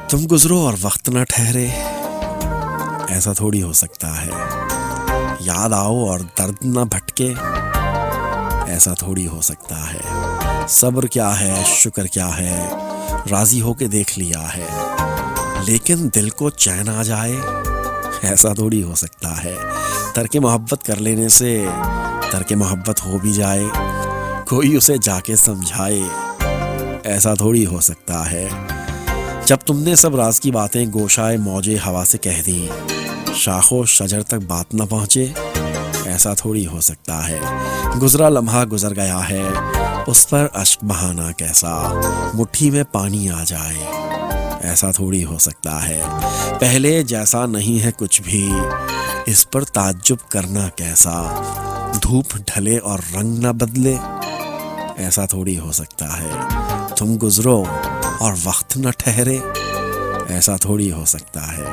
تم گزرو اور وقت نہ ٹھہرے، ایسا تھوڑی ہو سکتا ہے۔ یاد آؤ اور درد نہ بھٹکے، ایسا تھوڑی ہو سکتا ہے۔ صبر کیا ہے، شکر کیا ہے، راضی ہو کے دیکھ لیا ہے، لیکن دل کو چین آ جائے، ایسا تھوڑی ہو سکتا ہے۔ ترک محبت کر لینے سے ترک محبت ہو بھی جائے، کوئی اسے جا کے سمجھائے، ایسا تھوڑی ہو سکتا ہے۔ جب تم نے سب راز کی باتیں گوشائے موج ہوا سے کہہ دی، شاخ و شجر تک بات نہ پہنچے، ایسا تھوڑی ہو سکتا ہے۔ گزرا لمحہ گزر گیا ہے، اس پر اشک بہانا کیسا، مٹھی میں پانی آ جائے، ایسا تھوڑی ہو سکتا ہے۔ پہلے جیسا نہیں ہے کچھ بھی، اس پر تعجب کرنا کیسا، دھوپ ڈھلے اور رنگ نہ بدلے، ایسا تھوڑی ہو سکتا ہے۔ تم گزرو اور وقت نہ ٹھہرے، ایسا تھوڑی ہو سکتا ہے۔